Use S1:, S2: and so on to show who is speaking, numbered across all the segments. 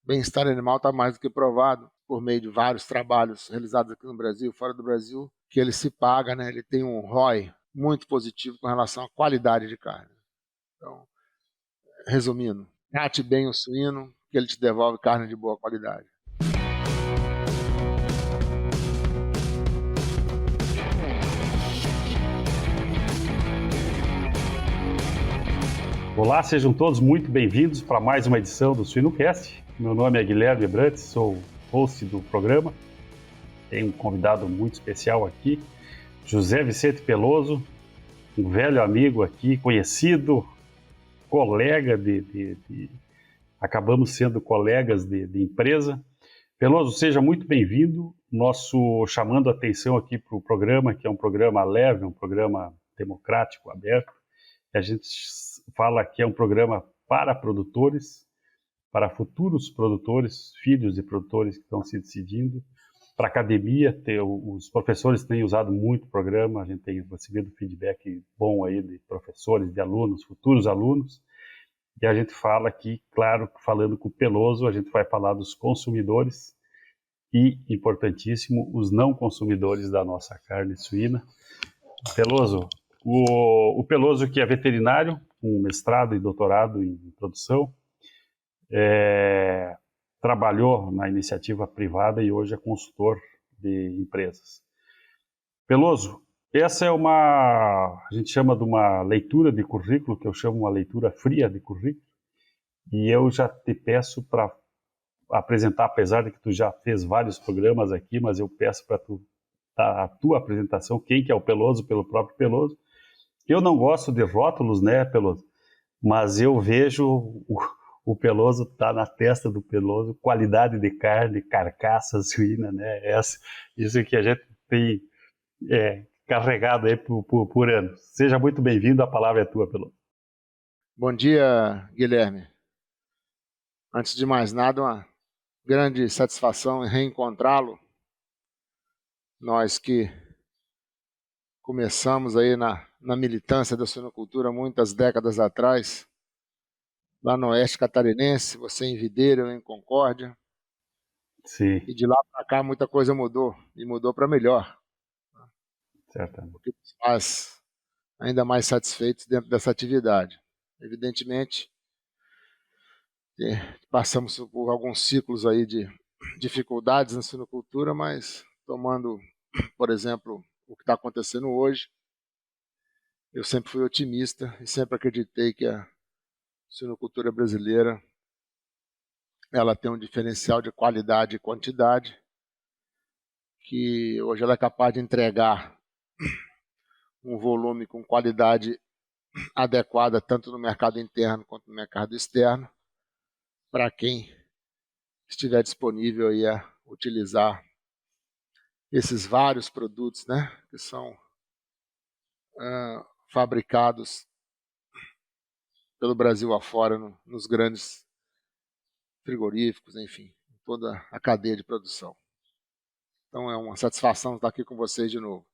S1: bem-estar animal está mais do que provado por meio de vários trabalhos realizados aqui no Brasil, fora do Brasil, que ele se paga, né? Ele tem um ROI muito positivo com relação à qualidade de carne. Então, resumindo, trate bem o suíno, que ele te devolve carne de boa qualidade.
S2: Olá, sejam todos muito bem-vindos para mais uma edição do SuinoCast. Meu nome é Guilherme Brandt, sou host do programa. Tenho um convidado muito especial aqui, José Vicente Peloso, um velho amigo aqui, conhecido, colega acabamos sendo colegas de empresa. Peloso, seja muito bem-vindo. Chamando a atenção aqui para o programa, que é um programa leve, um programa democrático, aberto. A gente fala que é um programa para produtores, para futuros produtores, filhos de produtores que estão se decidindo. Para a academia, os professores têm usado muito o programa, a gente tem recebido feedback bom aí de professores, de alunos, futuros alunos. E a gente fala aqui, claro, falando com o Peloso, a gente vai falar dos consumidores e, importantíssimo, os não consumidores da nossa carne suína. Peloso, o Peloso, que é veterinário, com mestrado e doutorado em produção, trabalhou na iniciativa privada e hoje é consultor de empresas. Peloso, essa é a gente chama de uma leitura de currículo, que eu chamo uma leitura fria de currículo, e eu já te peço para apresentar, apesar de que tu já fez vários programas aqui, mas eu peço para tu dar a tua apresentação, quem que é o Peloso, pelo próprio Peloso. Eu não gosto de rótulos, né, Peloso? Mas eu vejo o Peloso tá na testa do Peloso, qualidade de carne, carcaça suína, né? Isso que a gente tem carregado aí por ano. Seja muito bem-vindo, a palavra é tua, Peloso.
S1: Bom dia, Guilherme. Antes de mais nada, uma grande satisfação em reencontrá-lo. Nós que começamos aí na militância da suinocultura muitas décadas atrás, lá no oeste catarinense, você em Videira, eu em Concórdia.
S2: Sim.
S1: E de lá para cá muita coisa mudou, e mudou para melhor.
S2: Certamente.
S1: O que nos faz ainda mais satisfeitos dentro dessa atividade. Evidentemente, passamos por alguns ciclos aí de dificuldades na suinocultura, mas tomando, por exemplo, o que está acontecendo hoje, eu sempre fui otimista e sempre acreditei que a suinocultura brasileira ela tem um diferencial de qualidade e quantidade, que hoje ela é capaz de entregar um volume com qualidade adequada tanto no mercado interno quanto no mercado externo, para quem estiver disponível aí a utilizar esses vários produtos, né, que são fabricados pelo Brasil afora, nos grandes frigoríficos, enfim, toda a cadeia de produção. Então é uma satisfação estar aqui com vocês de novo.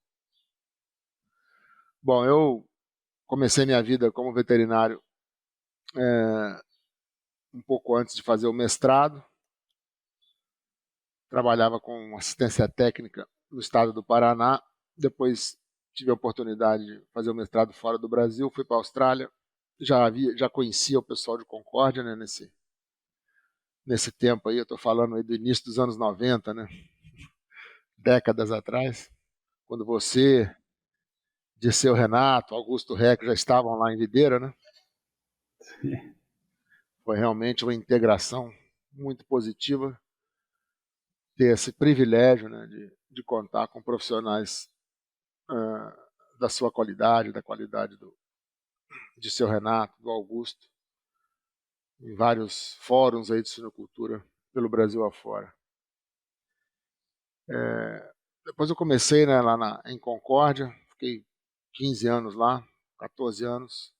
S1: Bom, eu comecei minha vida como veterinário um pouco antes de fazer o mestrado. Trabalhava com assistência técnica no estado do Paraná. Depois tive a oportunidade de fazer o mestrado fora do Brasil, fui para a Austrália. Já conhecia o pessoal de Concórdia, né, nesse tempo aí, eu estou falando aí do início dos anos 90, né, décadas atrás, quando você, Dirceu Renato, Augusto Reck já estavam lá em Videira, né?
S2: Sim.
S1: Foi realmente uma integração muito positiva ter esse privilégio, né, de contar com profissionais da sua qualidade, da qualidade de seu Renato, do Augusto, em vários fóruns aí de suinocultura pelo Brasil afora. Depois eu comecei, né, lá em Concórdia, fiquei 15 anos lá, 14 anos,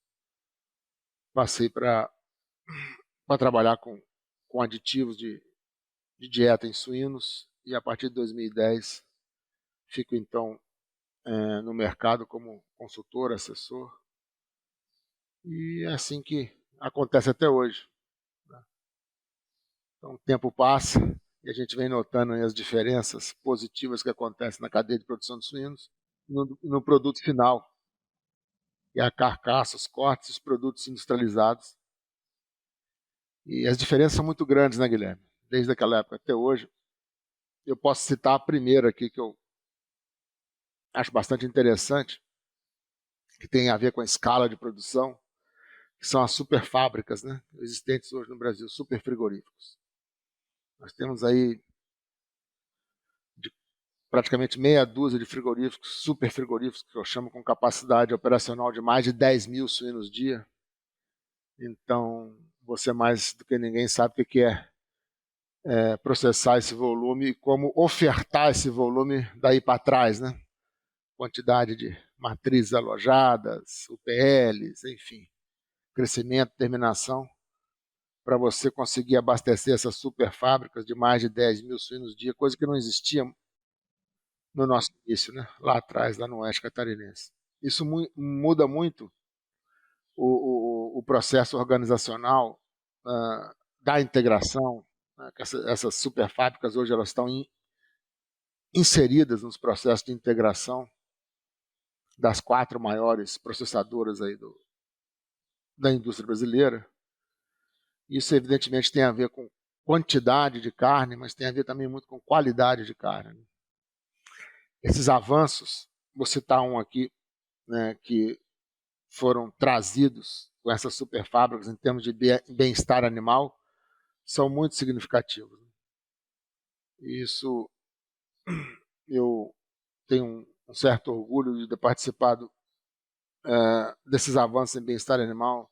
S1: passei para trabalhar com aditivos de dieta em suínos e a partir de 2010 fico então no mercado como consultor, assessor, e é assim que acontece até hoje. Então, o tempo passa e a gente vem notando aí as diferenças positivas que acontecem na cadeia de produção de suínos no produto final, que é a carcaça, os cortes e os produtos industrializados. E as diferenças são muito grandes, né, Guilherme? Desde aquela época até hoje. Eu posso citar a primeira aqui, que eu acho bastante interessante, que tem a ver com a escala de produção, que são as superfábricas, né, existentes hoje no Brasil, superfrigoríficos. Nós temos aí praticamente meia dúzia de frigoríficos, superfrigoríficos, que eu chamo com capacidade operacional de mais de 10 mil suínos dia. Então, você mais do que ninguém sabe o que é processar esse volume e como ofertar esse volume daí para trás, né? Quantidade de matrizes alojadas, UPLs, enfim, crescimento, terminação, para você conseguir abastecer essas superfábricas de mais de 10 mil suínos dia, coisa que não existia no nosso início, né? Lá atrás, lá no Oeste Catarinense. Isso muda muito o processo organizacional da integração. Né? Essas superfábricas hoje elas estão inseridas nos processos de integração das 4 maiores processadoras aí da indústria brasileira. Isso evidentemente tem a ver com quantidade de carne, mas tem a ver também muito com qualidade de carne. Esses avanços, vou citar um aqui, né, que foram trazidos com essas superfábricas em termos de bem-estar animal, são muito significativos. Isso eu tenho um certo orgulho de ter participado desses avanços em bem-estar animal,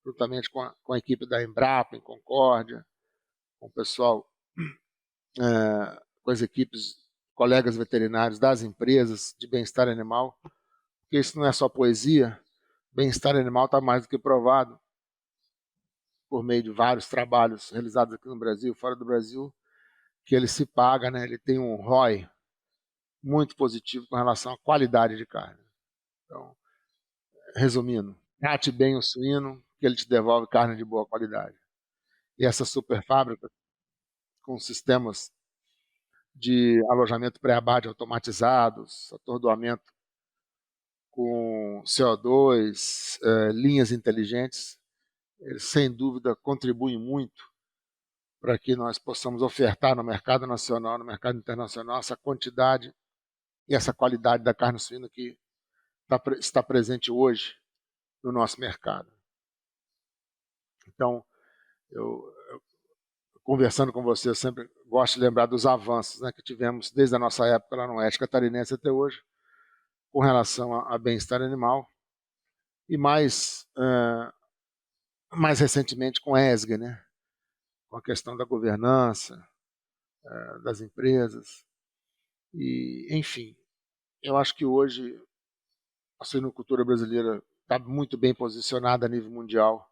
S1: juntamente com a equipe da Embrapa, em Concórdia, com o pessoal, com as equipes, colegas veterinários das empresas de bem-estar animal, porque isso não é só poesia, bem-estar animal está mais do que provado por meio de vários trabalhos realizados aqui no Brasil, fora do Brasil, que ele se paga, né? Ele tem um ROI muito positivo com relação à qualidade de carne. Então, resumindo, trate bem o suíno, que ele te devolve carne de boa qualidade. E essa superfábrica, com sistemas de alojamento pré-abate automatizados, atordoamento com CO2, linhas inteligentes, eles, sem dúvida, contribuem muito para que nós possamos ofertar no mercado nacional, no mercado internacional, essa quantidade e essa qualidade da carne suína que está presente hoje no nosso mercado. Então, eu conversando com você, eu sempre gosto de lembrar dos avanços, né, que tivemos desde a nossa época lá no Oeste Catarinense até hoje, com relação a bem-estar animal, e mais recentemente com a ESG, né, com a questão da governança das empresas. E, enfim, eu acho que hoje a suinocultura brasileira está muito bem posicionada a nível mundial.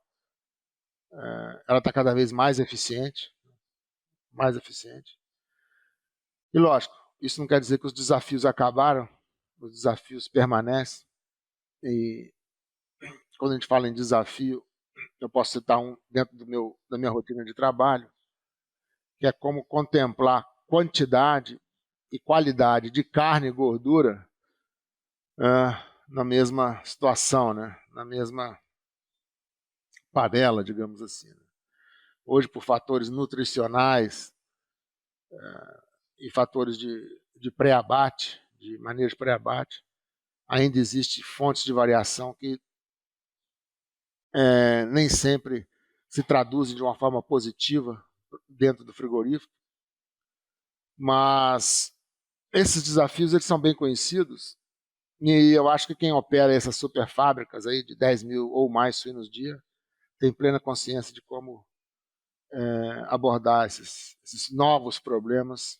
S1: Ela está cada vez mais eficiente. E, lógico, isso não quer dizer que os desafios acabaram, os desafios permanecem. E quando a gente fala em desafio, eu posso citar um dentro da minha rotina de trabalho, que é como contemplar quantidade e qualidade de carne e gordura na mesma situação, né? Na mesma panela, digamos assim. Né? Hoje, por fatores nutricionais e fatores de pré-abate, de manejo pré-abate, ainda existem fontes de variação que nem sempre se traduzem de uma forma positiva dentro do frigorífico, mas esses desafios eles são bem conhecidos e eu acho que quem opera essas superfábricas aí de 10 mil ou mais suínos dia tem plena consciência de como abordar esses novos problemas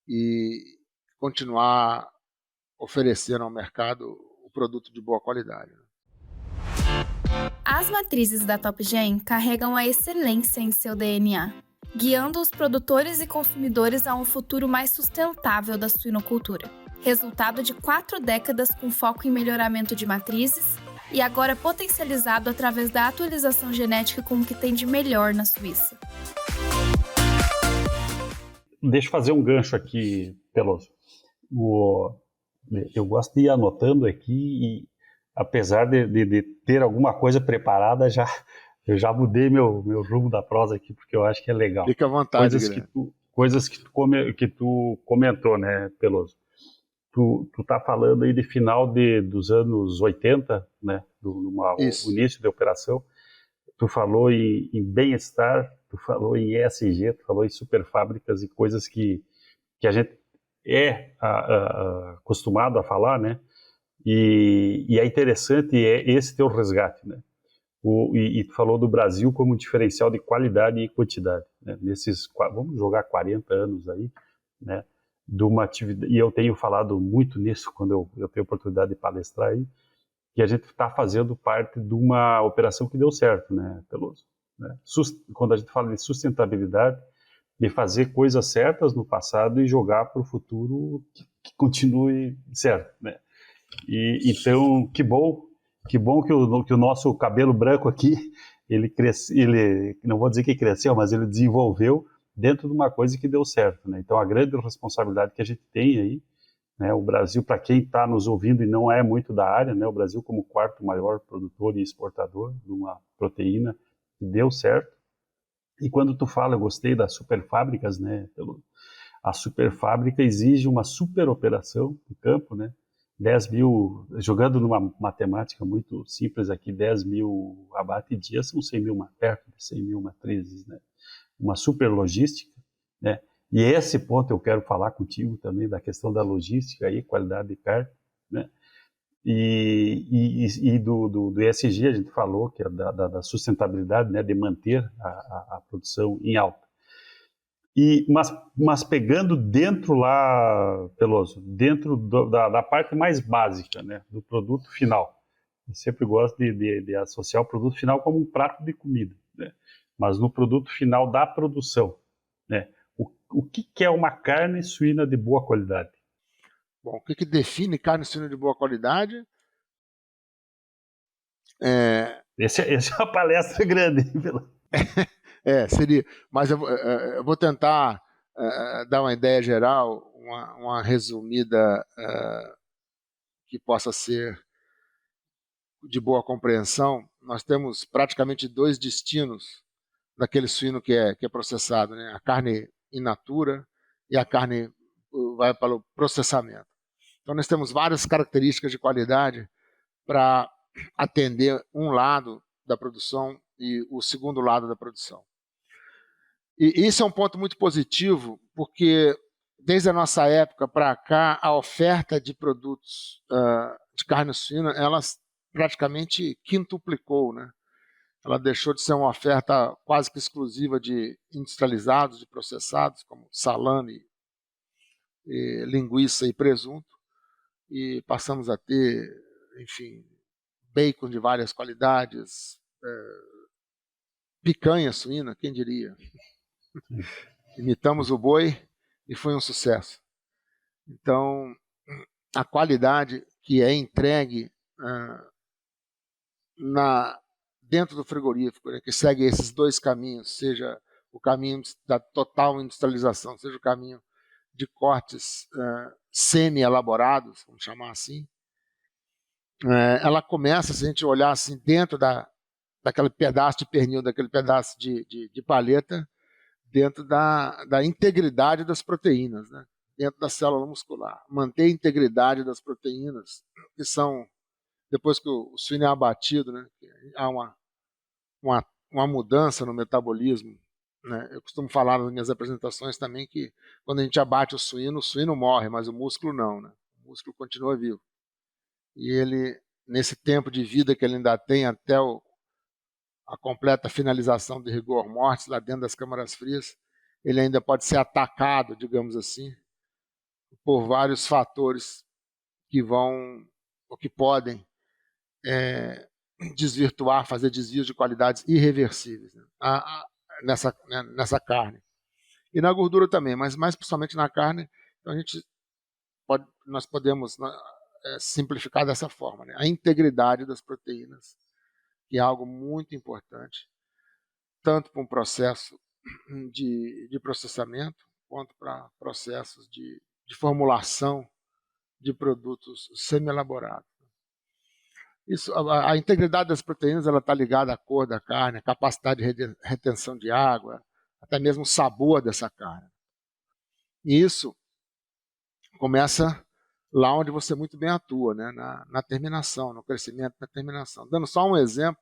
S1: e continuar oferecendo ao mercado o produto de boa qualidade.
S3: As matrizes da TopGen carregam a excelência em seu DNA, guiando os produtores e consumidores a um futuro mais sustentável da suinocultura. Resultado de 4 décadas com foco em melhoramento de matrizes e agora potencializado através da atualização genética com o que tem de melhor na Suíça.
S2: deixa eu fazer um gancho aqui, Peloso. Eu gosto de ir anotando aqui e, apesar de ter alguma coisa preparada, eu já mudei meu rumo da prosa aqui, porque eu acho que é legal.
S1: Fica à vontade, Guilherme.
S2: Coisas que tu comentou, né, Peloso? Tu tá falando aí de final dos anos 80, né, o início da operação. Tu falou em bem-estar, tu falou em ESG, tu falou em superfábricas e coisas que a gente é acostumado a falar, né? E é interessante esse teu resgate, né? E tu falou do Brasil como diferencial de qualidade e quantidade, né? Vamos jogar 40 anos aí, né? De uma atividade, e eu tenho falado muito nisso quando eu tenho oportunidade de palestrar aí, que a gente está fazendo parte de uma operação que deu certo, né, Peloso? Né? Quando a gente fala de sustentabilidade, de fazer coisas certas no passado e jogar para o futuro que continue certo, né? Então, que bom que o nosso cabelo branco aqui, ele não vou dizer que cresceu, mas ele desenvolveu dentro de uma coisa que deu certo, né? Então, a grande responsabilidade que a gente tem aí, né, o Brasil, para quem está nos ouvindo e não é muito da área, né, o Brasil como quarto maior produtor e exportador de uma proteína que deu certo. E quando tu fala, eu gostei das superfábricas, né, a superfábrica exige uma super operação de campo, né, 10 mil, jogando numa matemática muito simples aqui, 10 mil abate dia são 100 mil, perto de 100 mil matrizes, né, uma super logística, né. E esse ponto eu quero falar contigo também, da questão da logística e qualidade de carne, né? E do ESG a gente falou, que é da sustentabilidade, né? De manter a produção em alta. Mas pegando dentro lá, Peloso, dentro da parte mais básica, né? Do produto final. Eu sempre gosto de associar o produto final como um prato de comida, né? Mas no produto final da produção, né? O que é uma carne suína de boa qualidade?
S1: Bom, o que define carne suína de boa qualidade?
S2: Essa é uma palestra grande.
S1: Seria. Mas eu vou tentar dar uma ideia geral, uma resumida que possa ser de boa compreensão. Nós temos praticamente dois destinos daquele suíno que é processado, né? A carne in natura e a carne vai para o processamento. Então nós temos várias características de qualidade para atender um lado da produção e o segundo lado da produção. E isso é um ponto muito positivo, porque desde a nossa época para cá, a oferta de produtos de carne suína, ela praticamente quintuplicou, né? Ela deixou de ser uma oferta quase que exclusiva de industrializados, de processados, como salame, linguiça e presunto, e passamos a ter, enfim, bacon de várias qualidades, picanha suína, quem diria? Imitamos o boi e foi um sucesso. Então, a qualidade que é entregue dentro do frigorífico, né, que segue esses dois caminhos, seja o caminho da total industrialização, seja o caminho de cortes semi-elaborados, vamos chamar assim, ela começa, se a gente olhar assim, dentro daquele pedaço de pernil, daquele pedaço de paleta, dentro da integridade das proteínas, né? Dentro da célula muscular. Manter a integridade das proteínas, que são, depois que o suíno é abatido, né? Há uma mudança no metabolismo, né? Eu costumo falar nas minhas apresentações também que quando a gente abate o suíno morre, mas o músculo não, né? O músculo continua vivo. E ele, nesse tempo de vida que ele ainda tem até a completa finalização do rigor mortis lá dentro das câmaras frias, ele ainda pode ser atacado, digamos assim, por vários fatores que vão, ou que podem desvirtuar, fazer desvios de qualidades irreversíveis, né? nessa carne. E na gordura também, mas mais principalmente na carne, então nós podemos simplificar dessa forma, né? A integridade das proteínas, que é algo muito importante, tanto para um processo de processamento, quanto para processos de formulação de produtos semi-elaborados. A integridade das proteínas está ligada à cor da carne, à capacidade de retenção de água, até mesmo o sabor dessa carne. E isso começa lá onde você muito bem atua, né? na terminação, no crescimento da terminação. Dando só um exemplo,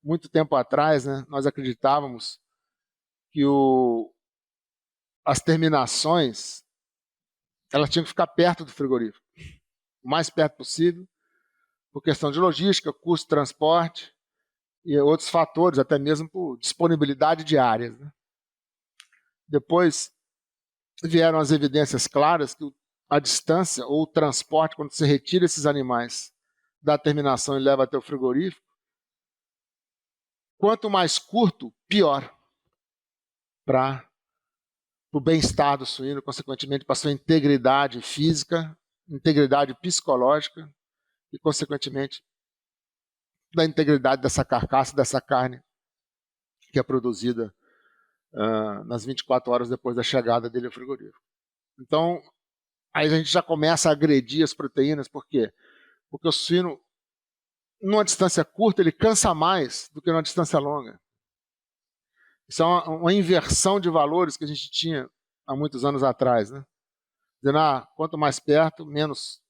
S1: muito tempo atrás, né, nós acreditávamos que as terminações elas tinham que ficar perto do frigorífico, o mais perto possível, por questão de logística, custo de transporte e outros fatores, até mesmo por disponibilidade de áreas, né? Depois vieram as evidências claras que a distância ou o transporte, quando você retira esses animais da terminação e leva até o frigorífico, quanto mais curto, pior para o bem-estar do suíno, consequentemente para a sua integridade física, integridade psicológica e, consequentemente, da integridade dessa carcaça, dessa carne que é produzida nas 24 horas depois da chegada dele ao frigorífico. Então, aí a gente já começa a agredir as proteínas, por quê? Porque o suíno, numa distância curta, ele cansa mais do que numa distância longa. Isso é uma inversão de valores que a gente tinha há muitos anos atrás, né? Dizendo, quanto mais perto, menos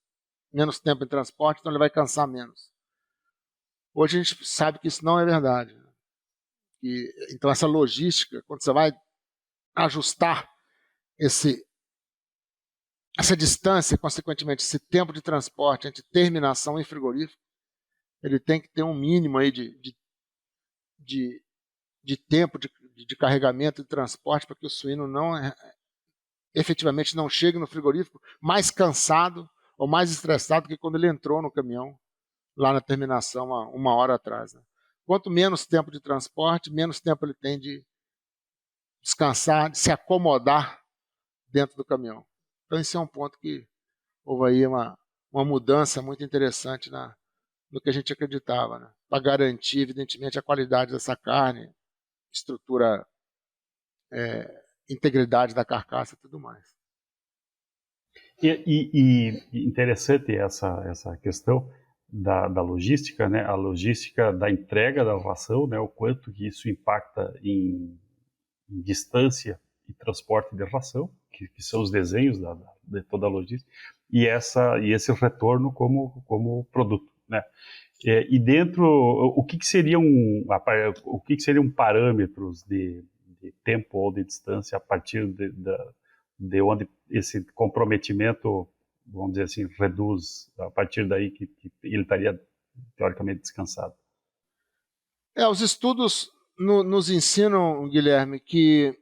S1: tempo em transporte, então ele vai cansar menos. Hoje a gente sabe que isso não é verdade. Então essa logística, quando você vai ajustar essa distância, consequentemente esse tempo de transporte entre terminação e frigorífico, ele tem que ter um mínimo aí de tempo de carregamento e transporte para que o suíno efetivamente não chegue no frigorífico mais cansado ou mais estressado que quando ele entrou no caminhão lá na terminação há 1 hora atrás, né? Quanto menos tempo de transporte, menos tempo ele tem de descansar, de se acomodar dentro do caminhão. Então esse é um ponto que houve aí uma mudança muito interessante no que a gente acreditava, né? Para garantir, evidentemente, a qualidade dessa carne, estrutura, integridade da carcaça e tudo mais.
S2: E interessante essa questão da logística, né? A logística da entrega da ração, né? O quanto que isso impacta em distância e transporte de ração, que são os desenhos de toda a logística, e esse retorno como produto, né? E dentro, o que seriam parâmetros de tempo ou de distância a partir de onde esse comprometimento, vamos dizer assim, reduz, a partir daí que ele estaria teoricamente descansado?
S1: Os estudos nos ensinam, Guilherme, que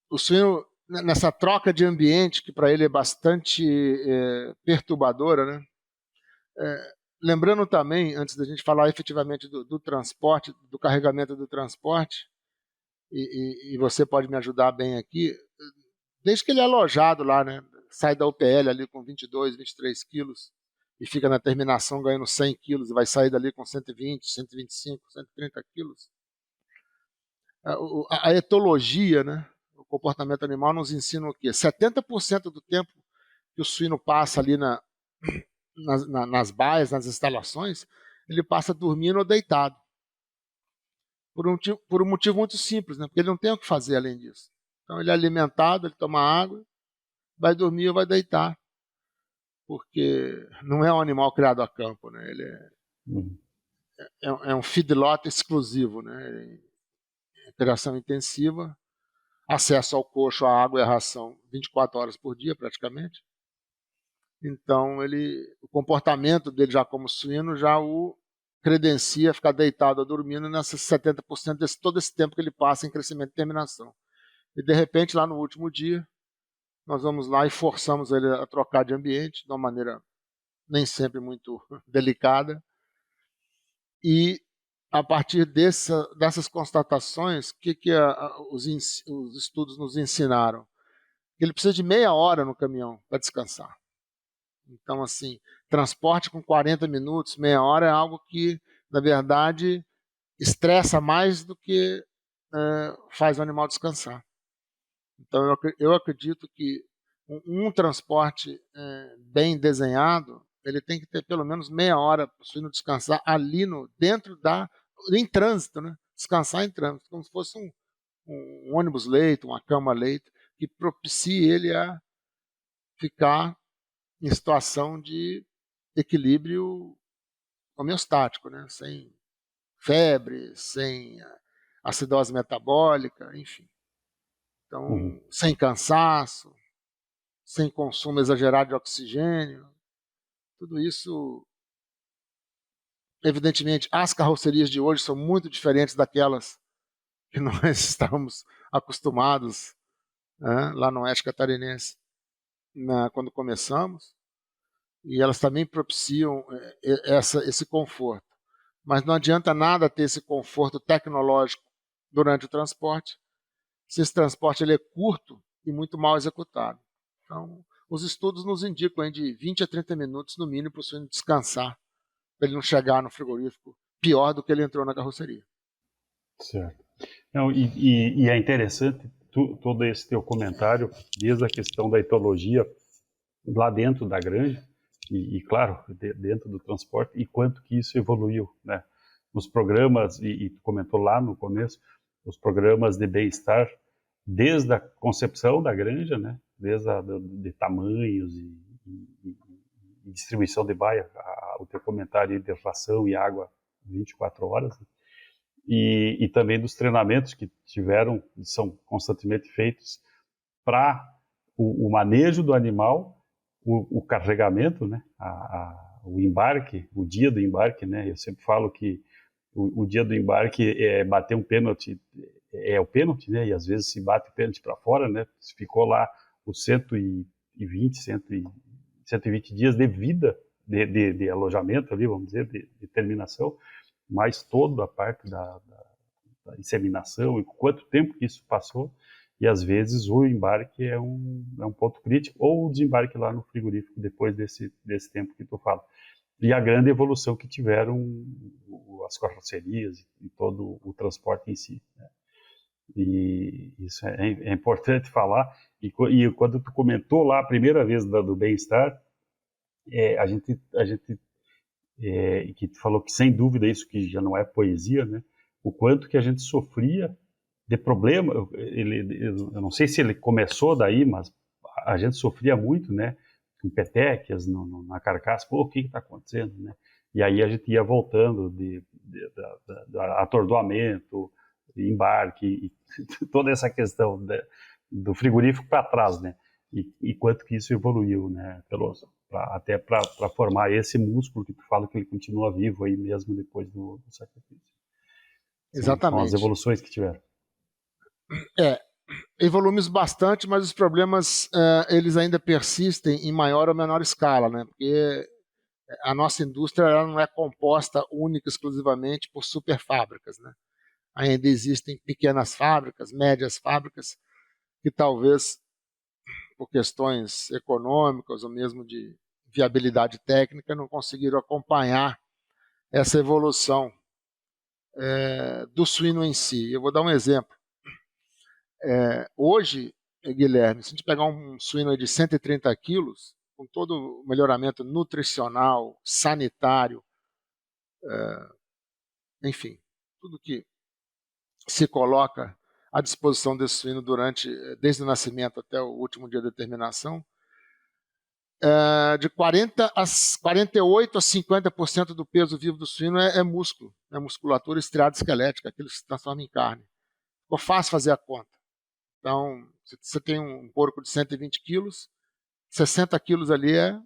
S1: o suíno, nessa troca de ambiente, que para ele é bastante perturbadora, né? Lembrando também, antes da gente falar efetivamente do transporte, do carregamento do transporte, e você pode me ajudar bem aqui, desde que ele é alojado lá, né? Sai da UPL ali com 22, 23 quilos e fica na terminação ganhando 100 quilos e vai sair dali com 120, 125, 130 quilos. A etologia, né? O comportamento animal nos ensina o quê? 70% do tempo que o suíno passa ali nas baias, nas instalações, ele passa dormindo ou deitado. Por um motivo muito simples, né? Porque ele não tem o que fazer além disso. Então ele é alimentado, ele toma água, vai dormir ou vai deitar. Porque não é um animal criado a campo, né? Ele é um feedlot exclusivo, né? Criação intensiva, acesso ao coxo, à água e à ração 24 horas por dia praticamente. Então o comportamento dele já como suíno já o credencia a ficar deitado ou dormindo nesses 70% todo esse tempo que ele passa em crescimento e terminação. E de repente lá no último dia nós vamos lá e forçamos ele a trocar de ambiente de uma maneira nem sempre muito delicada. E a partir dessas constatações, o que os estudos nos ensinaram? Ele precisa de meia hora no caminhão para descansar. Então, assim, transporte com 40 minutos, meia hora é algo que, na verdade, estressa mais do que faz o animal descansar. Então, eu acredito que um transporte bem desenhado, ele tem que ter pelo menos meia hora para o suíno descansar ali em trânsito, né? Descansar em trânsito, como se fosse um ônibus-leito, uma cama-leito, que propicie ele a ficar em situação de equilíbrio homeostático, né? Sem febre, sem acidose metabólica, enfim. Então, sem cansaço, sem consumo exagerado de oxigênio, tudo isso, evidentemente, as carrocerias de hoje são muito diferentes daquelas que nós estávamos acostumados, né, lá no Oeste Catarinense, quando começamos, e elas também propiciam esse conforto. Mas não adianta nada ter esse conforto tecnológico durante o transporte, se esse transporte ele é curto e muito mal executado. Então, os estudos nos indicam de 20 a 30 minutos, no mínimo, para o suíno descansar, para ele não chegar no frigorífico pior do que ele entrou na carroceria.
S2: Certo. Não, e é interessante todo esse teu comentário, desde a questão da etologia lá dentro da granja, e claro, dentro do transporte, e quanto que isso evoluiu, né? Os programas, e tu comentou lá no começo, os programas de bem-estar, desde a concepção da granja, né? Desde de tamanhos e distribuição de baia, o teu comentário de ração e água 24 horas, né? E também dos treinamentos que são constantemente feitos para o manejo do animal, o carregamento, né, o embarque, o dia do embarque, né, eu sempre falo que o dia do embarque é bater um pênalti, é o pênalti, né, e às vezes se bate o pênalti para fora, né, se ficou lá os 120 dias de vida, de alojamento ali, vamos dizer, de terminação, mais toda a parte da inseminação e quanto tempo que isso passou, e às vezes o embarque é um ponto crítico, ou o desembarque lá no frigorífico depois desse tempo que tu fala. E a grande evolução que tiveram as carrocerias e todo o transporte em si, né? E isso é importante falar. E quando tu comentou lá a primeira vez do bem-estar, a gente que tu falou que sem dúvida isso que já não é poesia, né? O quanto que a gente sofria de problema, eu não sei se ele começou daí, mas a gente sofria muito, né? Com petequias na carcaça, pô, o que está acontecendo, né? E aí a gente ia voltando de atordoamento, de embarque, e toda essa questão do frigorífico para trás, né? E quanto que isso evoluiu, né, Peloso? Até para formar esse músculo que tu fala que ele continua vivo aí mesmo depois do sacrifício.
S1: Exatamente.
S2: São as evoluções que tiveram.
S1: Evoluímos bastante, mas os problemas eles ainda persistem em maior ou menor escala, né? Porque a nossa indústria ela não é composta única e exclusivamente por superfábricas, né? Ainda existem pequenas fábricas, médias fábricas, que talvez por questões econômicas ou mesmo de viabilidade técnica não conseguiram acompanhar essa evolução do suíno em si. Eu vou dar um exemplo. Hoje, Guilherme, se a gente pegar um suíno de 130 quilos, com todo o melhoramento nutricional, sanitário, enfim, tudo que se coloca à disposição desse suíno desde o nascimento até o último dia de terminação, de 48% a 50% do peso vivo do suíno é músculo, é musculatura estriada esquelética, aquilo que se transforma em carne. Ficou fácil fazer a conta. Então, se você tem um porco de 120 quilos, 60 quilos ali é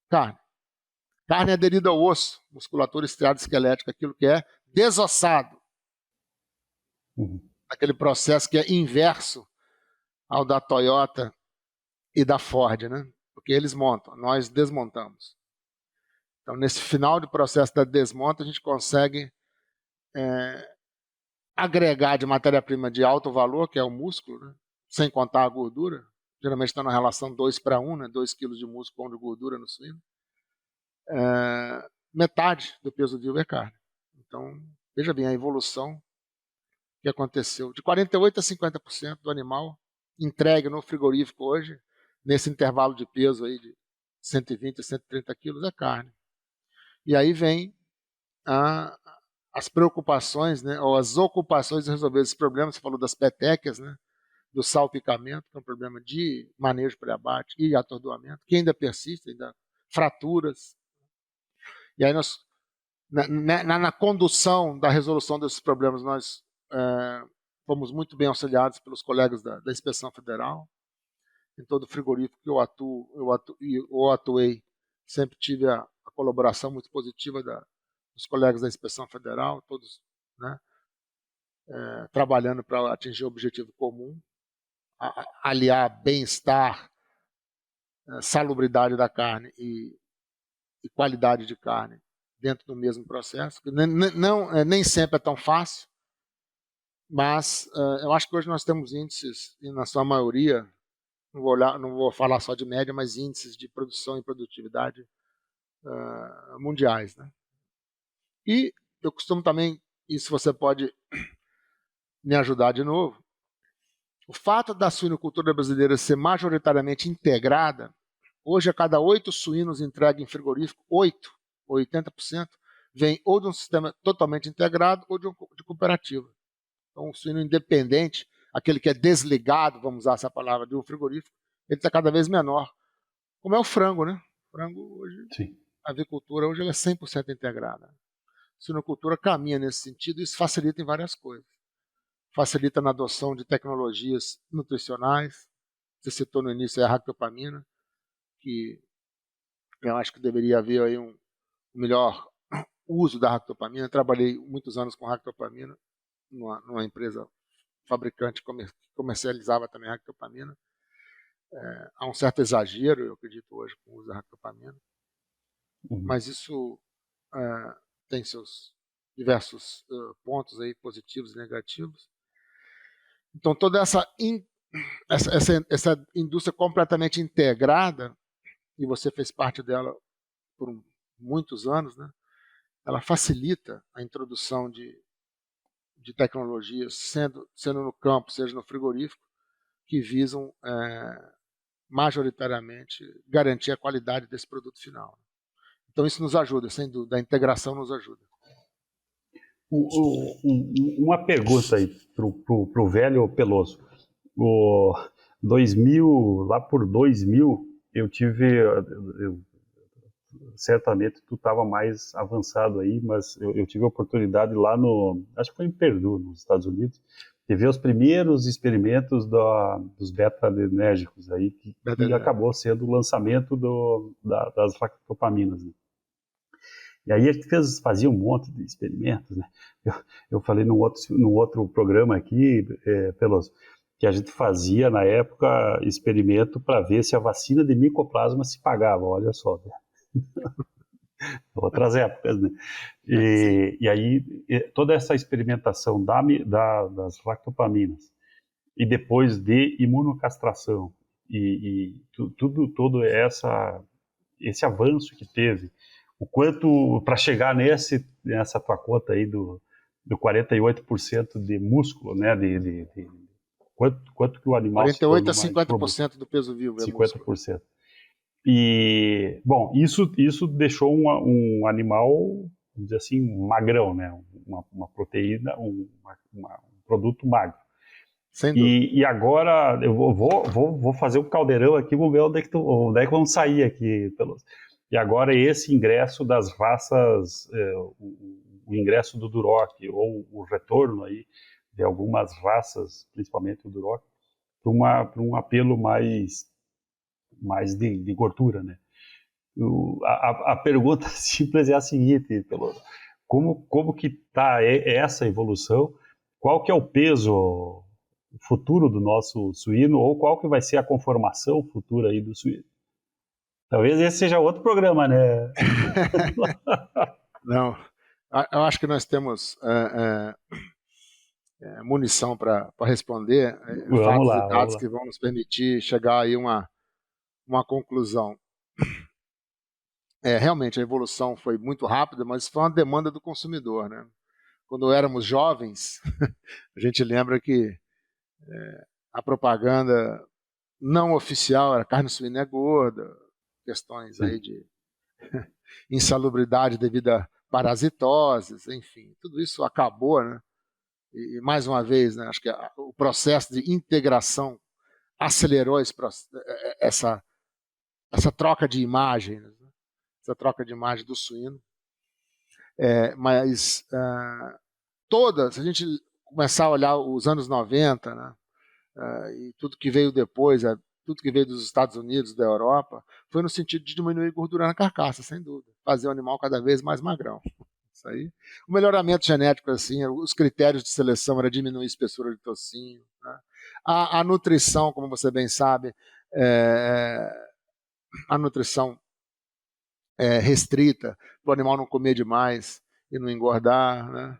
S1: carne. Carne aderida ao osso, musculatura estriada esquelética, aquilo que é desossado. Aquele processo que é inverso ao da Toyota e da Ford, né? Porque eles montam, nós desmontamos. Então, nesse final do processo da desmonta, a gente consegue agregar de matéria-prima de alto valor, que é o músculo, né? Sem contar a gordura. Geralmente está na relação 2:1, né? 2 quilos de músculo, 1 de gordura no suíno. Metade do peso vivo é carne. Então, veja bem a evolução que aconteceu. De 48% a 50% do animal entregue no frigorífico hoje, nesse intervalo de peso aí de 120 a 130 quilos, é carne. E aí vem as preocupações, né, ou as ocupações de resolver esses problemas. Você falou das petecas, né, do salpicamento, que é um problema de manejo pré-abate e atordoamento, que ainda persiste, ainda fraturas. E aí nós, na condução da resolução desses problemas, nós fomos muito bem auxiliados pelos colegas da Inspeção Federal. Em todo frigorífico que eu atuei, sempre tive a colaboração muito positiva dos colegas da Inspeção Federal, todos, né, trabalhando para atingir o objetivo comum, aliar bem-estar, salubridade da carne e qualidade de carne dentro do mesmo processo. Nem sempre é tão fácil, mas eu acho que hoje nós temos índices, e na sua maioria, não vou falar só de média, mas índices de produção e produtividade mundiais, né? E eu costumo também, isso você pode me ajudar de novo, o fato da suinocultura brasileira ser majoritariamente integrada, hoje a cada 8 suínos entregues em frigorífico, 8 ou 80%, vem ou de um sistema totalmente integrado ou de cooperativa. Então, um suíno independente, aquele que é desligado, vamos usar essa palavra, de um frigorífico, ele está cada vez menor. Como é o frango, né? O frango hoje, sim. A avicultura hoje é 100% integrada. A suinocultura caminha nesse sentido e isso facilita em várias coisas. Facilita na adoção de tecnologias nutricionais. Você citou no início a ractopamina, que eu acho que deveria haver aí um melhor uso da ractopamina. Trabalhei muitos anos com ractopamina numa empresa fabricante que comercializava também ractopamina. Há um certo exagero, eu acredito, hoje, com o uso da ractopamina. Mas isso tem seus diversos pontos aí, positivos e negativos. Então, toda essa indústria completamente integrada, e você fez parte dela por muitos anos, né? Ela facilita a introdução de tecnologias, sendo no campo, seja no frigorífico, que visam majoritariamente garantir a qualidade desse produto final. Então isso nos ajuda, sem dúvida, a integração nos ajuda.
S2: Uma pergunta aí pro velho Peloso. Lá por 2000, certamente tu estava mais avançado aí, mas eu tive a oportunidade lá acho que foi em Purdue, nos Estados Unidos, de ver os primeiros experimentos dos beta-adrenérgicos aí, que acabou sendo o lançamento das ractopaminas, né? E aí eles faziam um monte de experimentos, né? Eu falei num outro programa aqui, Peloso, que a gente fazia na época experimento para ver se a vacina de micoplasma se pagava, olha só, né? Outras épocas, né? E aí toda essa experimentação das ractopaminas e depois de imunocastração e todo esse avanço que teve, o quanto para chegar nessa tua conta aí do 48% de músculo, né? Quanto que o animal
S1: 48 a 50% do peso vivo é
S2: 50%.
S1: Músculo.
S2: E, bom, isso deixou um animal, vamos dizer assim, magrão, né? Uma proteína, um produto magro.
S1: Sem dúvida.
S2: E agora eu vou fazer um caldeirão aqui, vamos ver onde é que vamos sair aqui. E agora esse ingresso das raças, o ingresso do Duroc, ou o retorno aí de algumas raças, principalmente o Duroc, para um apelo mais de gordura, né? A pergunta simples é a seguinte, Peloso: como que está essa evolução? Qual que é o peso futuro do nosso suíno, ou qual que vai ser a conformação futura aí do suíno? Talvez esse seja outro programa, né?
S1: Não, eu acho que nós temos munição para responder, fatos e dados que vão nos permitir chegar aí uma conclusão. Realmente a evolução foi muito rápida, mas foi uma demanda do consumidor, né? Quando éramos jovens, a gente lembra que a propaganda não oficial era carne suína é gorda, questões aí de insalubridade devido a parasitoses, enfim, tudo isso acabou, né? E mais uma vez, né, acho que o processo de integração acelerou essa troca de imagem, né? Essa troca de imagem do suíno. Mas se a gente começar a olhar os anos 90, né, e tudo que veio depois, tudo que veio dos Estados Unidos, da Europa, foi no sentido de diminuir gordura na carcaça, sem dúvida. Fazer o animal cada vez mais magrão. Isso aí. O melhoramento genético, assim, os critérios de seleção era diminuir a espessura de tocinho. Né? A nutrição, como você bem sabe, a nutrição restrita, para o animal não comer demais e não engordar. Né?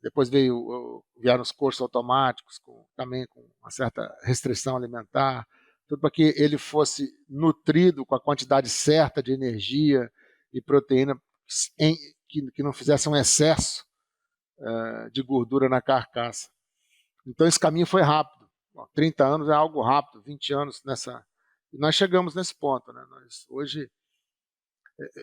S1: Depois vieram os coxos automáticos, também com uma certa restrição alimentar, tudo para que ele fosse nutrido com a quantidade certa de energia e proteína que não fizesse um excesso de gordura na carcaça. Então esse caminho foi rápido. 30 anos é algo rápido, 20 anos e nós chegamos nesse ponto. Né? Hoje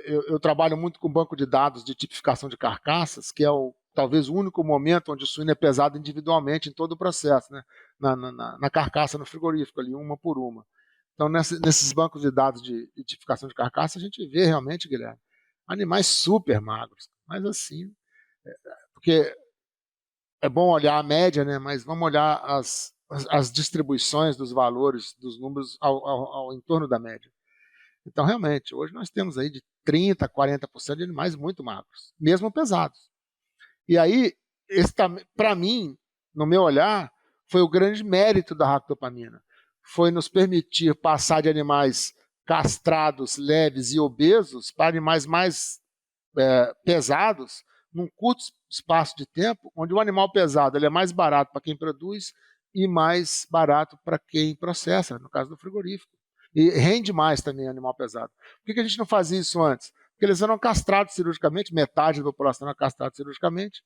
S1: eu trabalho muito com banco de dados de tipificação de carcaças, que é talvez o único momento onde o suíno é pesado individualmente em todo o processo, né? na carcaça, no frigorífico, ali, uma por uma. Então, nesses bancos de dados de tipificação de carcaça, a gente vê realmente, Guilherme, animais super magros. Mas assim, porque é bom olhar a média, né? Mas vamos olhar as distribuições dos valores, dos números ao entorno da média. Então, realmente, hoje nós temos aí de 30% a 40% de animais muito magros, mesmo pesados. E aí, para mim, no meu olhar, foi o grande mérito da ractopamina. Foi nos permitir passar de animais castrados, leves e obesos para animais mais pesados, num curto espaço de tempo, onde o animal pesado ele é mais barato para quem produz e mais barato para quem processa, no caso do frigorífico. E rende mais também animal pesado. Por que a gente não fazia isso antes? Porque eles eram castrados cirurgicamente, metade da população era castrada cirurgicamente,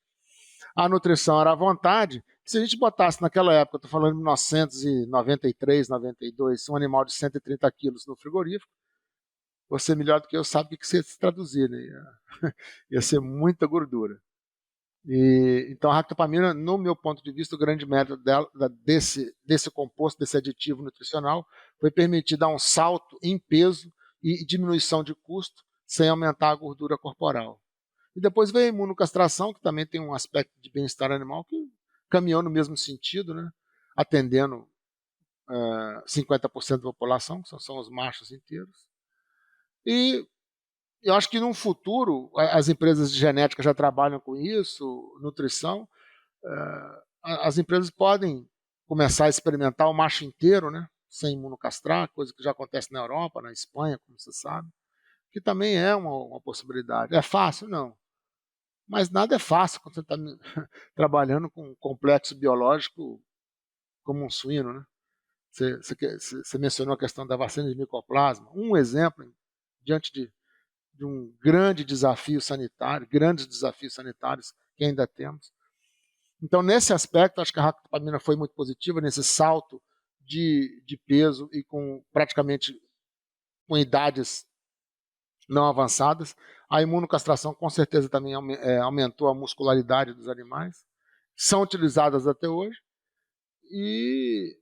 S1: a nutrição era à vontade. Se a gente botasse naquela época, estou falando de 1993, 92, um animal de 130 quilos no frigorífico, você melhor do que eu sabe o que você se traduzir, né? Ia ser muita gordura. Então a ractopamina, no meu ponto de vista, o grande mérito desse composto, desse aditivo nutricional, foi permitir dar um salto em peso e diminuição de custo sem aumentar a gordura corporal. E depois veio a imunocastração, que também tem um aspecto de bem-estar animal que caminhou no mesmo sentido, né? Atendendo 50% da população, que são os machos inteiros. E eu acho que no futuro, as empresas de genética já trabalham com isso, nutrição, as empresas podem começar a experimentar o macho inteiro, né, sem imunocastrar, coisa que já acontece na Europa, na Espanha, como você sabe, que também é uma possibilidade. É fácil? Não. Mas nada é fácil quando você está trabalhando com um complexo biológico como um suíno. Né? Você mencionou a questão da vacina de micoplasma. Um exemplo, diante de um grande desafio sanitário, grandes desafios sanitários que ainda temos. Então, nesse aspecto, acho que a ractopamina foi muito positiva, nesse salto de peso e praticamente com idades não avançadas. A imunocastração, com certeza, também aumentou a muscularidade dos animais. São utilizadas até hoje. E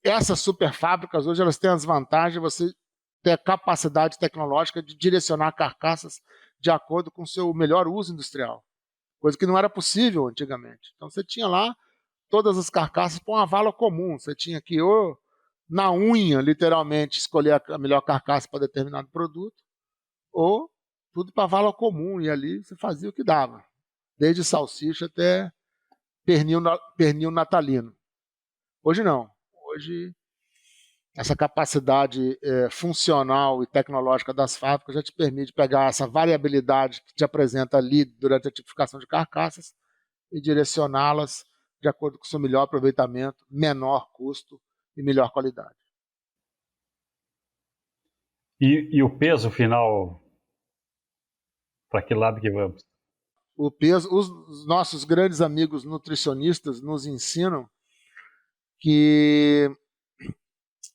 S1: essas superfábricas, hoje, elas têm as vantagens de você ter a capacidade tecnológica de direcionar carcaças de acordo com o seu melhor uso industrial, coisa que não era possível antigamente. Então você tinha lá todas as carcaças para uma vala comum, você tinha que ou na unha, literalmente, escolher a melhor carcaça para determinado produto, ou tudo para vala comum, e ali você fazia o que dava, desde salsicha até pernil natalino. Hoje não, hoje essa capacidade funcional e tecnológica das fábricas já te permite pegar essa variabilidade que te apresenta ali durante a tipificação de carcaças e direcioná-las de acordo com o seu melhor aproveitamento, menor custo e melhor qualidade.
S2: E o peso final, para que lado que vamos?
S1: O peso, os nossos grandes amigos nutricionistas nos ensinam que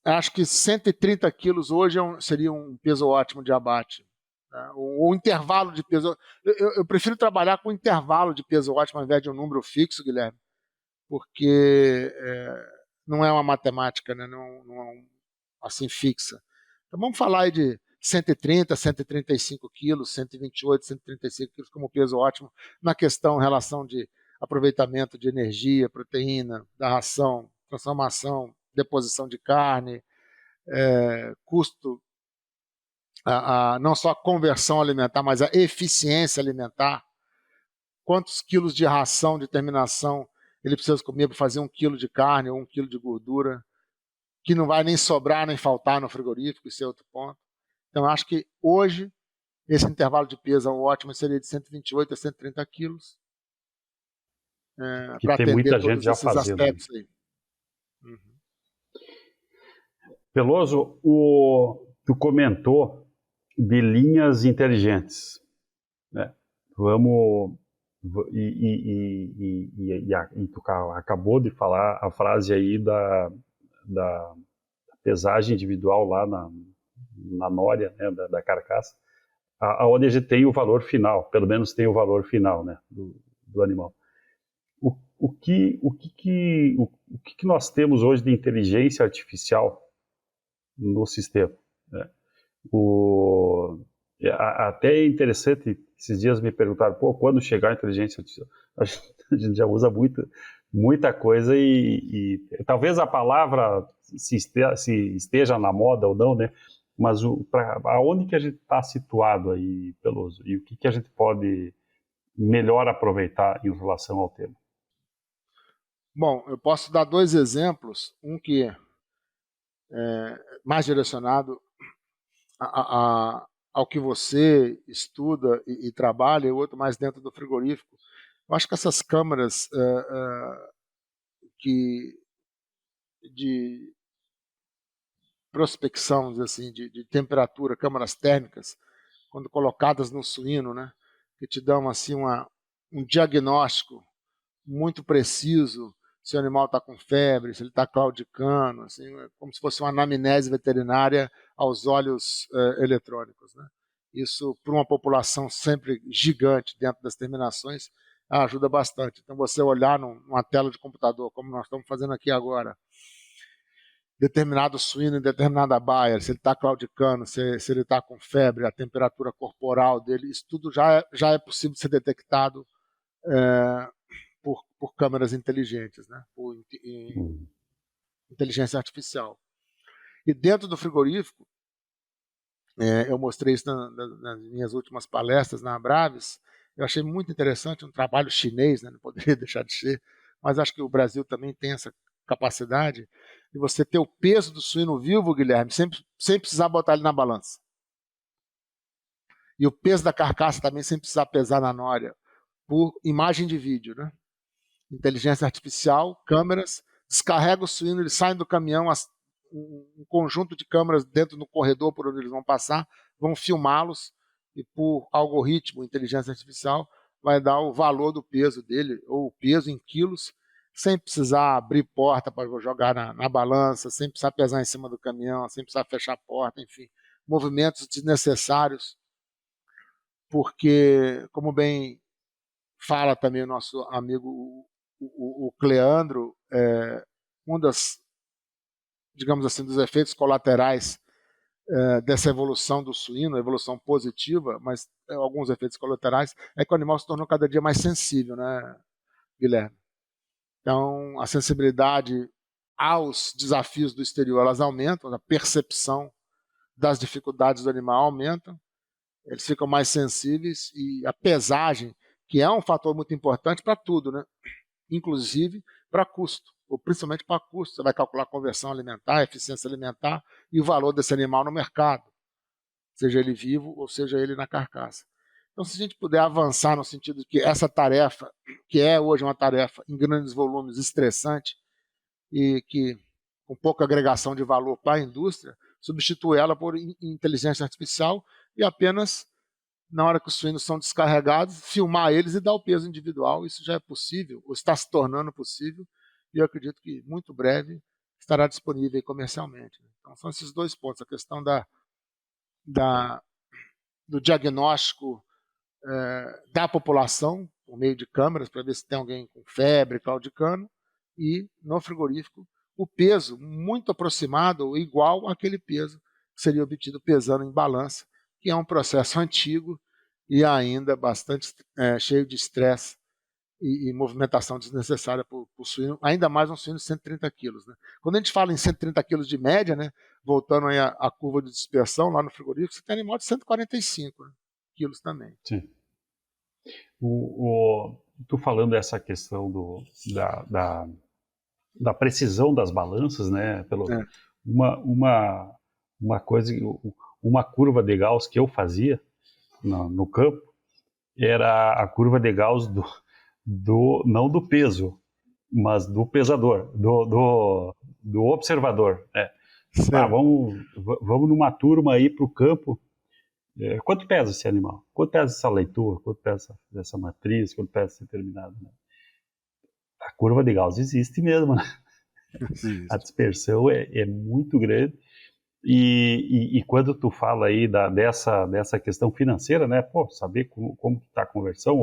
S1: acho que 130 quilos hoje seria um peso ótimo de abate. Né? O intervalo de peso... Eu prefiro trabalhar com intervalo de peso ótimo ao invés de um número fixo, Guilherme, porque não é uma matemática, né? Não é assim fixa. Então vamos falar aí de 130, 135 quilos, 128, 135 quilos como peso ótimo na questão, relação de aproveitamento de energia, proteína, da ração, transformação, deposição de carne, custo, não só a conversão alimentar, mas a eficiência alimentar. Quantos quilos de ração de terminação ele precisa comer para fazer 1 quilo de carne ou 1 quilo de gordura, que não vai nem sobrar nem faltar no frigorífico, isso é outro ponto. Então, eu acho que hoje, esse intervalo de peso ótimo seria de 128 a 130 quilos, para atender
S2: muita gente
S1: todos
S2: já
S1: esses
S2: fazendo
S1: aspectos aí. Uhum.
S2: Peloso, tu comentou de linhas inteligentes, né? E tu acabou de falar a frase aí da pesagem individual lá na nória, né, da carcaça, aonde a gente tem o valor final, pelo menos tem o valor final, né, do animal. O que nós temos hoje de inteligência artificial no sistema, né? Até é interessante, esses dias me perguntaram, quando chegar a inteligência artificial? A gente já usa muita coisa e talvez a palavra se esteja na moda ou não, né? Mas aonde que a gente está situado aí, Peloso? E o que a gente pode melhor aproveitar em relação ao tema?
S1: Bom, eu posso dar 2 exemplos, um que é mais direcionado ao que você estuda e trabalha, e o outro mais dentro do frigorífico. Eu acho que essas câmaras de prospecção, assim, de temperatura, câmaras térmicas, quando colocadas no suíno, né, que te dão assim, um diagnóstico muito preciso se o animal está com febre, se ele está claudicando, assim, como se fosse uma anamnese veterinária aos olhos eletrônicos. Né? Isso, para uma população sempre gigante dentro das terminações, ajuda bastante. Então, você olhar numa tela de computador, como nós estamos fazendo aqui agora, determinado suíno em determinada baia, se ele está claudicando, se ele está com febre, a temperatura corporal dele, isso tudo já é possível ser detectado por câmeras inteligentes, né? Por inteligência artificial. E dentro do frigorífico, eu mostrei isso nas minhas últimas palestras na Abraves, eu achei muito interessante, um trabalho chinês, né? Não poderia deixar de ser, mas acho que o Brasil também tem essa capacidade de você ter o peso do suíno vivo, Guilherme, sem precisar botar ele na balança. E o peso da carcaça também sem precisar pesar na nória, por imagem de vídeo, né? Inteligência artificial, câmeras, descarrega o suíno, eles saem do caminhão, um conjunto de câmeras dentro do corredor por onde eles vão passar, vão filmá-los e por algoritmo, inteligência artificial, vai dar o valor do peso dele, ou o peso em quilos, sem precisar abrir porta para jogar na balança, sem precisar pesar em cima do caminhão, sem precisar fechar a porta, enfim, movimentos desnecessários, porque, como bem fala também o nosso amigo o Cleandro, digamos assim, dos efeitos colaterais dessa evolução do suíno, evolução positiva, mas alguns efeitos colaterais, é que o animal se tornou cada dia mais sensível, né, Guilherme? Então, a sensibilidade aos desafios do exterior, elas aumentam, a percepção das dificuldades do animal aumenta, eles ficam mais sensíveis e a pesagem, que é um fator muito importante para tudo, né? Inclusive para custo, ou principalmente para custo. Você vai calcular a conversão alimentar, a eficiência alimentar e o valor desse animal no mercado, seja ele vivo ou seja ele na carcaça. Então, se a gente puder avançar no sentido de que essa tarefa, que é hoje uma tarefa em grandes volumes estressante e que com pouca agregação de valor para a indústria, substitui ela por inteligência artificial e apenas na hora que os suínos são descarregados, filmar eles e dar o peso individual. Isso já é possível, ou está se tornando possível, e eu acredito que muito breve estará disponível comercialmente. Então são esses dois pontos, a questão do diagnóstico da população, por meio de câmeras, para ver se tem alguém com febre, claudicano, e no frigorífico o peso muito aproximado ou igual àquele peso que seria obtido pesando em balança, que é um processo antigo e ainda bastante cheio de estresse e movimentação desnecessária para o suíno, ainda mais um suíno de 130 quilos. Né? Quando a gente fala em 130 quilos de média, né, voltando aí à curva de dispersão lá no frigorífico, você tem animal de 145 quilos também.
S2: Sim. Tu falando dessa questão da precisão das balanças, né? Uma coisa, uma curva de Gauss que eu fazia no campo era a curva de Gauss não do peso, mas do pesador, do observador. Né? Vamos numa turma aí para o campo. Quanto pesa esse animal? Quanto pesa essa leitura? Quanto pesa essa matriz? Quanto pesa esse determinado? Né? A curva de Gauss existe mesmo, né? A dispersão é muito grande. E quando tu fala aí dessa questão financeira, né? Saber como está a conversão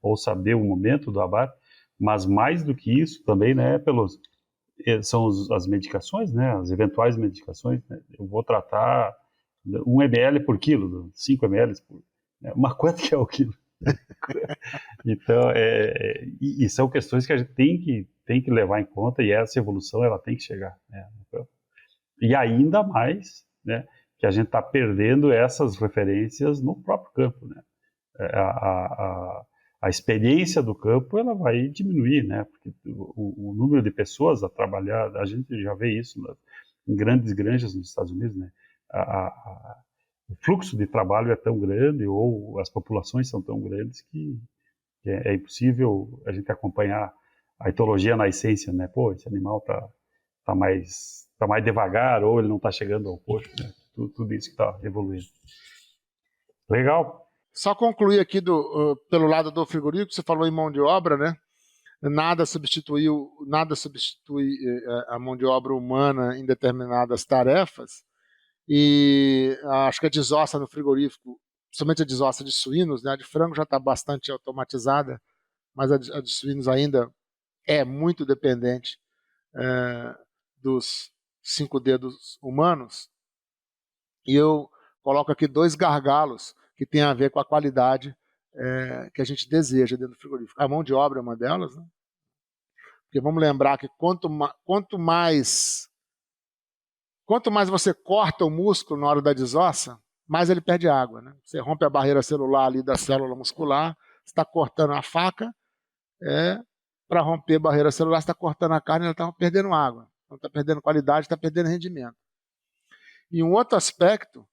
S2: ou saber o momento do abate, mas mais do que isso também, né? São as medicações, né? As eventuais medicações. Né? Eu vou tratar 1 ml por quilo, 5 ml por... Mas quanto que é o quilo? Então, e são questões que a gente tem que levar em conta, e essa evolução ela tem que chegar. Né? E ainda mais, né, que a gente está perdendo essas referências no próprio campo. Né? A experiência do campo ela vai diminuir, né? Porque o número de pessoas a trabalhar, a gente já vê isso em grandes granjas nos Estados Unidos, né? O fluxo de trabalho é tão grande, ou as populações são tão grandes que é impossível a gente acompanhar a etologia na essência, né? Esse animal tá mais devagar, ou ele não está chegando ao coxo, né? Tudo isso que está evoluindo. Legal.
S1: Só concluir aqui pelo lado do frigorífico, você falou em mão de obra, né? Nada substitui a mão de obra humana em determinadas tarefas, e acho que a desossa no frigorífico, principalmente a desossa de suínos, né? A de frango já está bastante automatizada, mas a de suínos ainda é muito dependente dos 5 dedos humanos, e eu coloco aqui 2 gargalos que tem a ver com a qualidade que a gente deseja dentro do frigorífico. A mão de obra é uma delas, né? Porque vamos lembrar que quanto mais você corta o músculo na hora da desossa, mais ele perde água. Né? Você rompe a barreira celular ali da célula muscular, você está cortando a faca, para romper a barreira celular, você está cortando a carne, ela está perdendo água. Então está perdendo qualidade, está perdendo rendimento. E um outro aspecto,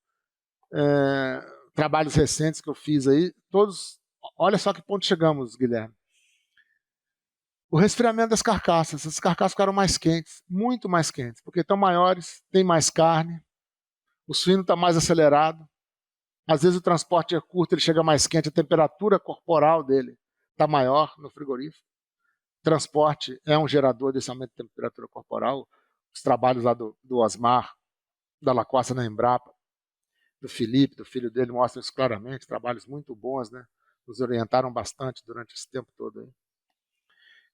S1: trabalhos recentes que eu fiz aí, todos, olha só que ponto chegamos, Guilherme. O resfriamento das carcaças, essas carcaças ficaram mais quentes, muito mais quentes, porque estão maiores, tem mais carne, o suíno está mais acelerado, às vezes o transporte é curto, ele chega mais quente, a temperatura corporal dele está maior no frigorífico. Transporte é um gerador desse aumento de temperatura corporal. Os trabalhos lá do Osmar, da Lacosta na Embrapa, do Felipe, do filho dele, mostram isso claramente, trabalhos muito bons, né? Nos orientaram bastante durante esse tempo todo aí.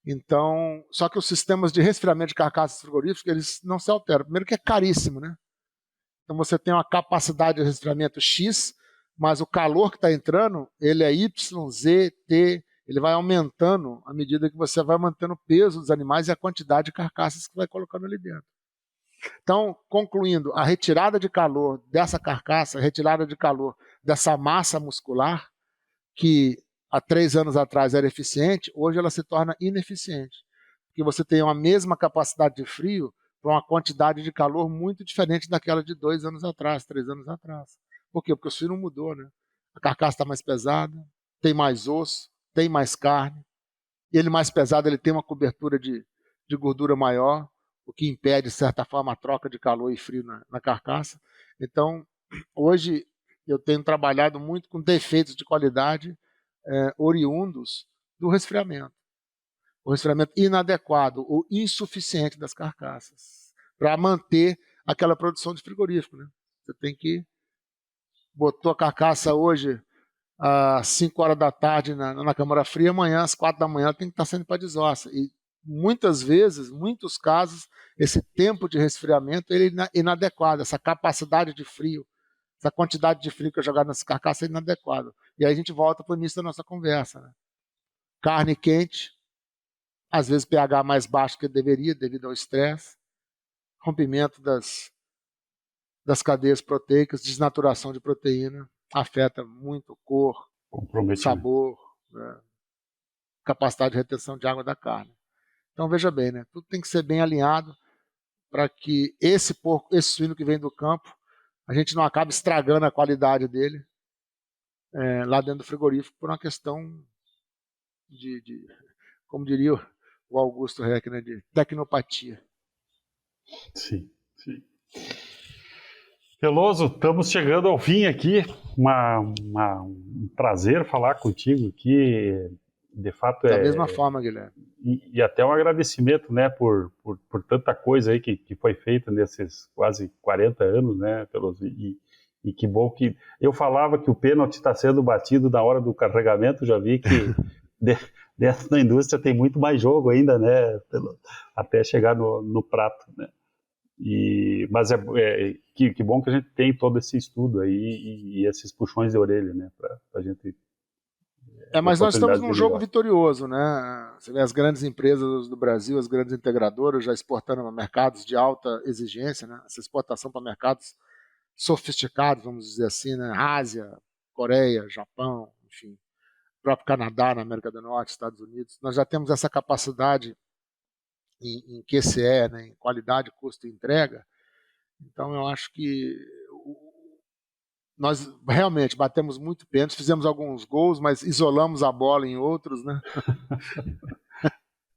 S1: Então, só que os sistemas de resfriamento de carcaças frigoríficas, eles não se alteram. Primeiro que é caríssimo, né? Então você tem uma capacidade de resfriamento X, mas o calor que está entrando, ele é Y, Z, T, ele vai aumentando à medida que você vai mantendo o peso dos animais e a quantidade de carcaças que vai colocando ali dentro. Então, concluindo, a retirada de calor dessa carcaça, a retirada de calor dessa massa muscular, que há 3 anos atrás era eficiente, hoje ela se torna ineficiente. Porque você tem uma mesma capacidade de frio para uma quantidade de calor muito diferente daquela de 2 anos atrás, 3 anos atrás. Por quê? Porque o suíno mudou, né? A carcaça está mais pesada, tem mais osso, tem mais carne. E ele mais pesado, ele tem uma cobertura de gordura maior, o que impede, de certa forma, a troca de calor e frio na carcaça. Então, hoje eu tenho trabalhado muito com defeitos de qualidade oriundos do resfriamento. o resfriamento inadequado ou insuficiente das carcaças para manter aquela produção de frigorífico, né? Você tem que botou a carcaça hoje às 5 horas da tarde na câmara fria, amanhã às 4 da manhã tem que estar saindo para a desossa. E muitas vezes, muitos casos, esse tempo de resfriamento ele é inadequado, essa capacidade de frio, essa quantidade de frio que é jogada nessa carcaça é inadequada. E aí a gente volta para o início da nossa conversa, né? Carne quente, às vezes pH mais baixo que deveria, devido ao estresse, rompimento das cadeias proteicas, desnaturação de proteína, afeta muito cor, sabor, né? Capacidade de retenção de água da carne. Então veja bem, né? Tudo tem que ser bem alinhado para que esse suíno que vem do campo, a gente não acabe estragando a qualidade dele lá dentro do frigorífico por uma questão de como diria o Augusto Reck, né? De tecnopatia.
S2: Sim, sim. Veloso, estamos chegando ao fim aqui. Um prazer falar contigo aqui. De fato
S1: da mesma forma, Guilherme.
S2: E até um agradecimento, né, por tanta coisa aí que foi feita nesses quase 40 anos, né, e que bom que... Eu falava que o pênalti está sendo batido na hora do carregamento, já vi que dentro da indústria tem muito mais jogo ainda, né, até chegar no prato, né. Mas que bom que a gente tem todo esse estudo aí e esses puxões de orelha, né, para a gente...
S1: Mas nós estamos num jogo vitorioso, né? Você vê as grandes empresas do Brasil, as grandes integradoras já exportando para mercados de alta exigência, né? Essa exportação para mercados sofisticados, vamos dizer assim, né? Ásia, Coreia, Japão, enfim, próprio Canadá, na América do Norte, Estados Unidos. Nós já temos essa capacidade em QCE, né? Em qualidade, custo e entrega. Então eu acho que nós realmente batemos muito pênalti, fizemos alguns gols, mas isolamos a bola em outros, né?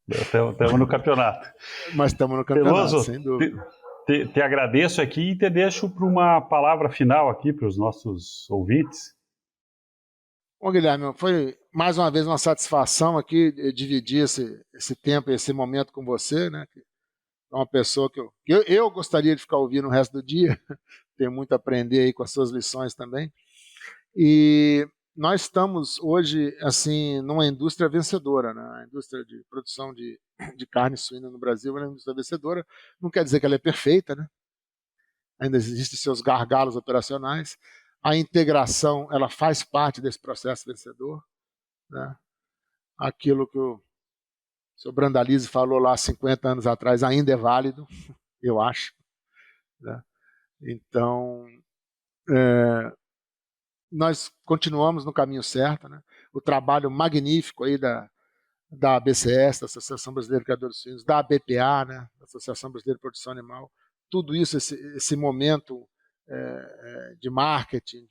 S2: Estamos no campeonato.
S1: Mas estamos no campeonato,
S2: Veloso,
S1: sem dúvida.
S2: Te agradeço aqui e te deixo para uma palavra final aqui para os nossos ouvintes.
S1: Bom, Guilherme, foi mais uma vez uma satisfação aqui dividir esse tempo e esse momento com você, né? É uma pessoa que eu gostaria de ficar ouvindo o resto do dia. Tem muito a aprender aí com as suas lições também. E nós estamos hoje assim numa indústria vencedora, né? A indústria de produção de carne suína no Brasil é uma indústria vencedora. Não quer dizer que ela é perfeita, né? Ainda existem seus gargalos operacionais. A integração, ela faz parte desse processo vencedor, né? Aquilo que o seu Brandalize falou lá 50 anos atrás ainda é válido, eu acho, né? Então, nós continuamos no caminho certo, né? O trabalho magnífico aí da ABCS, da Associação Brasileira de Criadores de Suínos, da ABPA, né? Da Associação Brasileira de Produção Animal, tudo isso, esse momento de marketing,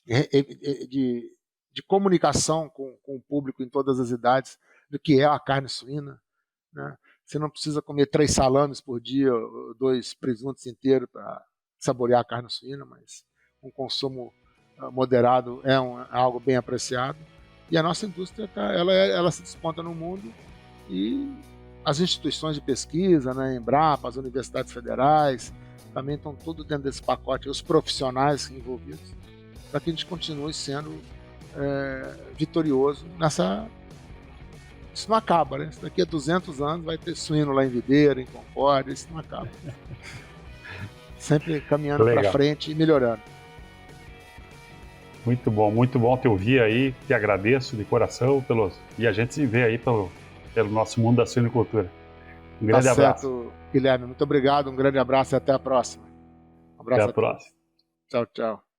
S1: de comunicação com o público em todas as idades do que é a carne suína, né? Você não precisa comer 3 salames por dia, 2 presuntos inteiros para saborear a carne suína, mas um consumo moderado é algo bem apreciado. E a nossa indústria ela se desponta no mundo e as instituições de pesquisa, né, Embrapa, as universidades federais, também estão tudo dentro desse pacote, os profissionais envolvidos, para que a gente continue sendo vitorioso nessa... Isso não acaba, né? Daqui a 200 anos vai ter suíno lá em Videira, em Concórdia, isso não acaba. Sempre caminhando para frente e melhorando.
S2: Muito bom te ouvir aí, te agradeço de coração, e a gente se vê aí pelo nosso mundo da suinocultura. Um grande abraço.
S1: Certo, Guilherme, muito obrigado, um grande abraço e até a próxima. Um abraço
S2: até a próxima.
S1: Tchau, tchau.